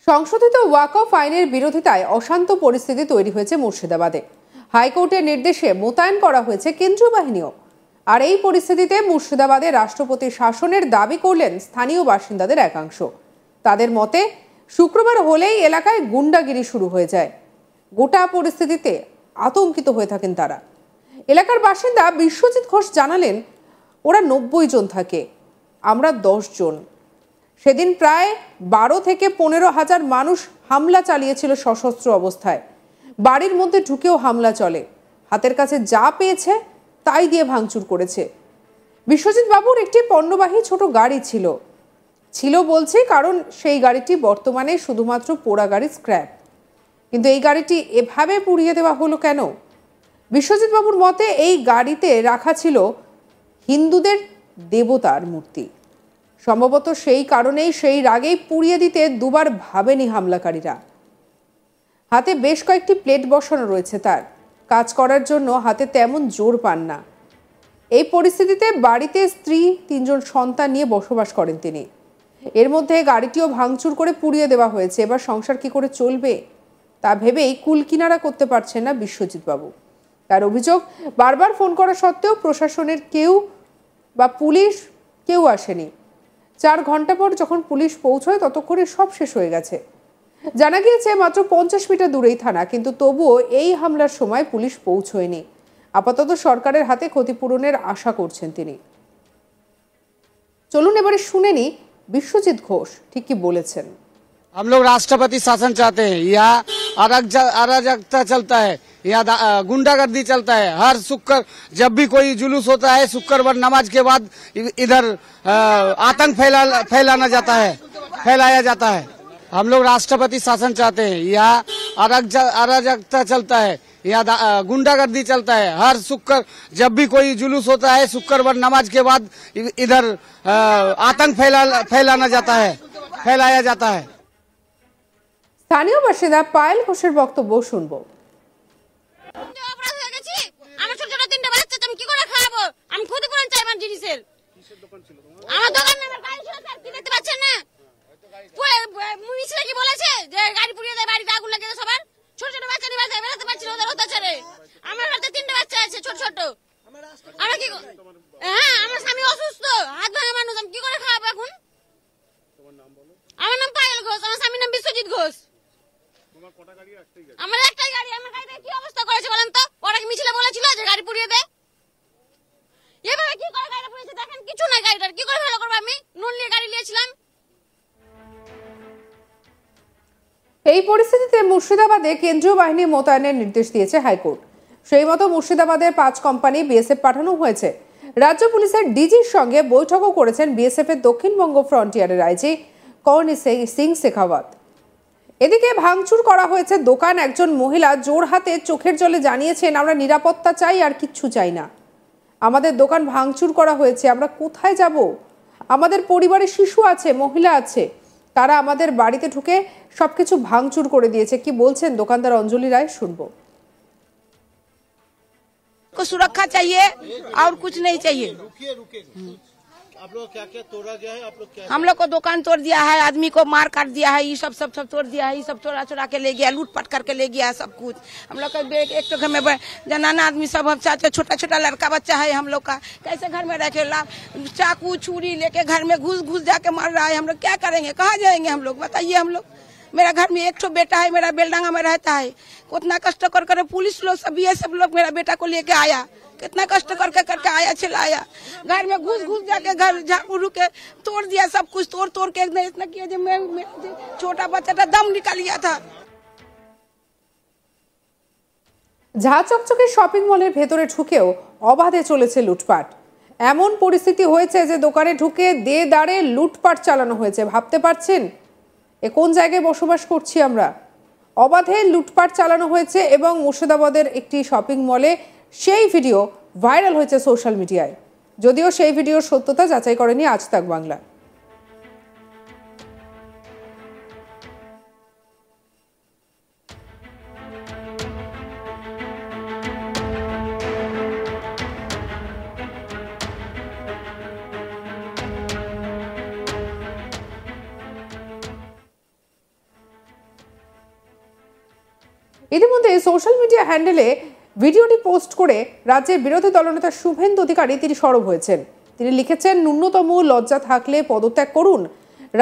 সংশোধিত ওয়াকফ আইনের বিরোধিতায় অশান্ত পরিস্থিতি তৈরি হয়েছে মুর্শিদাবাদে। হাইকোর্টের নির্দেশে মোতায়েন করা হয়েছে কেন্দ্রীয় বাহিনীও। আর এই পরিস্থিতিতে মুর্শিদাবাদে রাষ্ট্রপতি শাসনের দাবি করলেন স্থানীয় বাসিন্দাদের একাংশ। তাদের মতে শুক্রবার হলেই এলাকায় গুন্ডাগিরি শুরু হয়ে যায়। গোটা পরিস্থিতিতে আতঙ্কিত হয়ে থাকেন তারা। এলাকার বাসিন্দা বিশ্বজিৎ ঘোষ জানালেন, ওরা 90 জন থাকে, আমরা 10 জন। সেদিন প্রায় 12 থেকে 15,000 মানুষ হামলা চালিয়েছিল সশস্ত্র অবস্থায়। বাড়ির মধ্যে ঢুকেও হামলা চলে। হাতের কাছে যা পেয়েছে তাই দিয়ে ভাঙচুর করেছে। বিশ্বজিৎ বাবুর একটি পণ্যবাহী ছোট গাড়ি ছিল বলছে, কারণ সেই গাড়িটি বর্তমানে শুধুমাত্র পোড়া গাড়ি, স্ক্র্যাপ। কিন্তু এই গাড়িটি এভাবে পুড়িয়ে দেওয়া হলো কেন? বিশ্বজিৎ বাবুর মতে এই গাড়িতে রাখা ছিল হিন্দুদের দেবতার মূর্তি। সম্ভবত সেই কারণেই সেই রাগেই পুড়িয়ে দিতে দুবার ভাবেনি হামলাকারীরা। হাতে বেশ কয়েকটি প্লেট বসানো রয়েছে তার। কাজ করার জন্য হাতে তেমন জোর পান না। এই পরিস্থিতিতে বাড়িতে স্ত্রী, 3 জন সন্তান নিয়ে বসবাস করেন তিনি। এর মধ্যে গাড়িটিও ভাঙচুর করে পুড়িয়ে দেওয়া হয়েছে। এবার সংসার কি করে চলবে তা ভেবেই কুলকিনারা করতে পারছেন না বিশ্বজিৎ বাবু। তার অভিযোগ, বারবার ফোন করা সত্ত্বেও প্রশাসনের কেউ বা পুলিশ কেউ আসেনি। 4 ঘন্টা পর যখন পুলিশ পৌঁছয় ততক্ষণে সব শেষ হয়ে গেছে। জানা গিয়েছে মাত্র 50 মিটার দূরেই থানা, কিন্তু তবুও এই হামলার সময় পুলিশ পৌঁছয়নি। আপাতত সরকারের হাতে ক্ষতিপূরণের আশা করছেন তিনি। চলুন এবারে শুনে নি বিশ্বজিৎ ঘোষ ঠিক কি বলেছেন। हम लोग राष्ट्रपति शासन चाहते हैं। यहाँ अराजकता चलता है, यहाँ गुंडागर्दी चलता है। हर शुक्र जब भी कोई जुलूस होता है, शुक्रवार नमाज के बाद इधर आतंक फैलाया जाता है। हम लोग राष्ट्रपति शासन चाहते हैं। यहाँ अराजकता चलता है, यहाँ गुंडागर्दी चलता है। हर शुक्र जब भी कोई जुलूस होता है, शुक्रवार नमाज के बाद इधर आतंक फैलाया जाता है। স্থানীয় বাসিন্দা পায়েল ঘোষের বক্তব্য শুনব। আমার স্বামী অসুস্থ, হাত ভাঙা মানুষ, আমি কি করে খাওয়াবো এখন? আমার নাম পায়েল ঘোষ, আমার স্বামীর নাম বিশ্বজিৎ ঘোষ। আমার একটাই গাড়ি, আমার গাড়িতে কি অবস্থা করেছে বলেন তো? ওরা কি মিছিলে বলেছিল যে গাড়ি পুড়িয়ে দে? এভাবে কি করে গাড়ি পুড়িয়েছে দেখেন, কিছু নাই গাড়িটার, কি করে ভালো করবো? আমি নুন নিয়ে গাড়ি নিয়েছিলাম। এই পরিস্থিতিতে মুর্শিদাবাদে কেন্দ্রীয় বাহিনী মোতায়েনের নির্দেশ দিয়েছে হাইকোর্ট। সেই মতো মুর্শিদাবাদের 5 কোম্পানি বিএসএফ পাঠানো হয়েছে। রাজ্য পুলিশের ডিজির সঙ্গে বৈঠকও করেছেন বিএসএফ এর দক্ষিণবঙ্গ ফ্রন্টিয়ারের আইজি কর্নি সিং শেখাওয়াত। এদিকে ভাঙচুর করা হয়েছে দোকান। একজন মহিলা জোর হাতে চোখের জলে জানিয়েছেন, আমরা নিরাপত্তা চাই, আর কিচ্ছু চাই না। আমাদের দোকান ভাঙচুর করা হয়েছে, আমরা কোথায় যাব? আমাদের পরিবারে শিশু আছে, মহিলা আছে, তারা আমাদের বাড়িতে ঢুকে সবকিছু ভাঙচুর করে দিয়েছে। কি বলছেন দোকানদার অঞ্জলি রায়, শুনবো। को सुरक्षा चाहिए और कुछ नहीं चाहिए। आप लोग क्या क्या तोड़ा गया है? आप लोग क्या? हम लोग को दुकान तोड़ दिया है, आदमी को मार काट दिया है, ये सब तोड़ दिया है, ये सब चोरा के ले गया, लूट पाट करके ले गया सब कुछ। हम लोग का एक तो घर में जनाना आदमी सब, हम चाहते छोटा लड़का बच्चा है हम लोग का, कैसे घर में रखे? चाकू छुरी लेके घर में घुस जाके मार रहा है। हम लोग क्या करेंगे, कहाँ जाएंगे हम लोग, बताइए। हम लोग, मेरा घर में एक बेटा है, मेरा बेलडांगा में रहता है। कितना कष्ट कर पुलिस लोग सब, ये सब लोग मेरा बेटा को लेके आया, कितना कष्ट करके आया, चिल्लाया। घर में घुस जाके घर झाड़ू के तोड़ दिया, सब कुछ तोड़ के एकदम इतना किया जो मैं छोटा बच्चा था दम निकल गया था। ঝাঁ চকচকে শপিং মলের ভেতরে ঢুকেও অবাধে চলেছে লুটপাট। এমন পরিস্থিতি হয়েছে যে দোকানে ঢুকে দাঁড়ে লুটপাট চালানো হয়েছে। ভাবতে পারছেন এ কোন জায়গায় বসবাস করছি আমরা? অবাধে লুটপাট চালানো হয়েছে এবং মুর্শিদাবাদের একটি শপিং মলে সেই ভিডিও ভাইরাল হয়েছে সোশ্যাল মিডিয়ায়। যদিও সেই ভিডিওর সত্যতা যাচাই করেনি আজ তাক বাংলা। ইতিমধ্যে সোশ্যাল মিডিয়া হ্যান্ডেলে ভিডিওটি পোস্ট করে রাজ্যের বিরোধী দলনেতা শুভেন্দু অধিকারী তিনি সরব হয়েছেন। তিনি লিখেছেন, ন্যূনতম লজ্জা থাকলে পদত্যাগ করুন।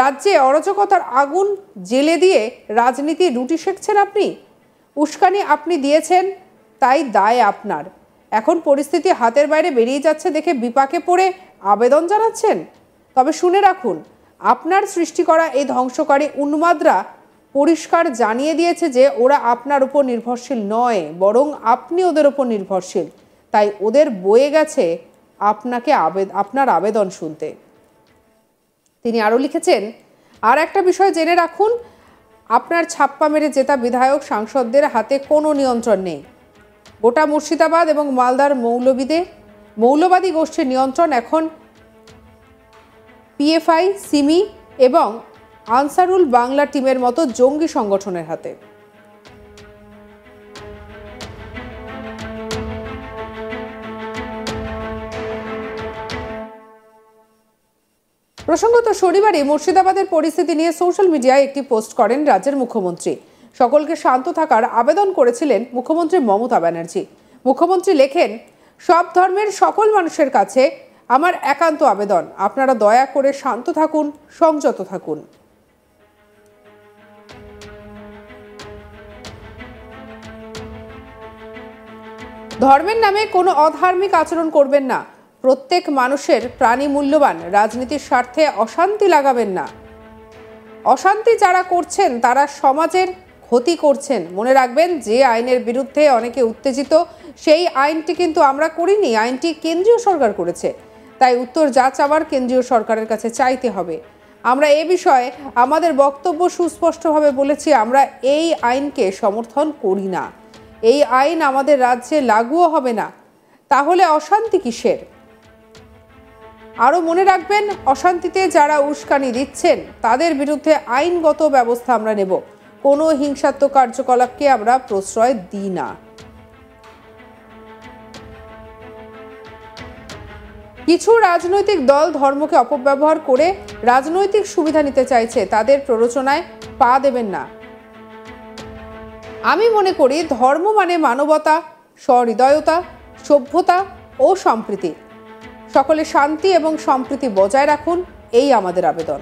রাজ্যে অরাজকতার আগুন জেলে দিয়ে রাজনীতি রুটি সেঁকছেন আপনি। উস্কানি আপনি দিয়েছেন, তাই দায় আপনার। এখন পরিস্থিতি হাতের বাইরে বেরিয়ে যাচ্ছে দেখে বিপাকে পড়ে আবেদন জানাচ্ছেন। তবে শুনে রাখুন, আপনার সৃষ্টি করা এই ধ্বংসকারী উন্মাদরা পরিষ্কার জানিয়ে দিয়েছে যে ওরা আপনার উপর নির্ভরশীল নয়, বরং আপনি ওদের উপর নির্ভরশীল। তাই ওদের বয়ে গেছে আপনার আবেদন শুনতে। তিনি আরও লিখেছেন, আর একটা বিষয় জেনে রাখুন, আপনার ছাপ্পা মেরে জেতা বিধায়ক সাংসদদের হাতে কোনো নিয়ন্ত্রণ নেই। গোটা মুর্শিদাবাদ এবং মালদার মৌলবাদী গোষ্ঠীর নিয়ন্ত্রণ এখন পিএফআই, সিমি এবং আনসারুল বাংলা টিমের মতো জঙ্গি সংগঠনের হাতে। প্রসঙ্গত শনিবারই মুর্শিদাবাদের পরিস্থিতি নিয়ে সোশ্যাল মিডিয়ায় একটি পোস্ট করেন রাজ্যের মুখ্যমন্ত্রী। সকলকে শান্ত থাকার আবেদন করেছিলেন মুখ্যমন্ত্রী মমতা ব্যানার্জি। মুখ্যমন্ত্রী লেখেন, সব ধর্মের সকল মানুষের কাছে আমার একান্ত আবেদন, আপনারা দয়া করে শান্ত থাকুন, সংযত থাকুন। ধর্মের নামে কোনো অধার্মিক আচরণ করবেন না। প্রত্যেক মানুষের প্রাণী মূল্যবান। রাজনীতির স্বার্থে অশান্তি লাগাবেন না। অশান্তি যারা করছেন তারা সমাজের ক্ষতি করছেন। মনে রাখবেন, যে আইনের বিরুদ্ধে অনেকে উত্তেজিত, সেই আইনটি কিন্তু আমরা করিনি, আইনটি কেন্দ্রীয় সরকার করেছে। তাই উত্তর যা চাওয়ার কেন্দ্রীয় সরকারের কাছে চাইতে হবে। আমরা এ বিষয়ে আমাদের বক্তব্য সুস্পষ্টভাবে বলেছি, আমরা এই আইনকে সমর্থন করি না। এই আইন আমাদের রাজ্যে লাগুও হবে না। তাহলে অশান্তি কিসের? আরও মনে রাখবেন, অশান্তিতে যারা উস্কানি দিচ্ছেন তাদের বিরুদ্ধে আইনগত ব্যবস্থা আমরা নেব। কোনো হিংসাত্মক কার্যকলাপকে আমরা প্রশ্রয় দিই না। কিছু রাজনৈতিক দল ধর্মকে অপব্যবহার করে রাজনৈতিক সুবিধা নিতে চাইছে, তাদের প্ররোচনায় পা দেবেন না। আমি মনে করি ধর্ম মানে মানবতা, সহৃদয়তা, সভ্যতা ও সম্প্রীতি। সকলে শান্তি এবং সম্প্রীতি বজায় রাখুন, এই আমাদের আবেদন।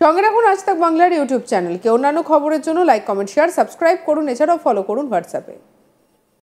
সঙ্গে রাখুন আজ তাক বাংলার ইউটিউব চ্যানেলকে। অন্যান্য খবরের জন্য লাইক, কমেন্ট, শেয়ার, সাবস্ক্রাইব করুন। এছাড়াও ফলো করুন হোয়াটসঅ্যাপে।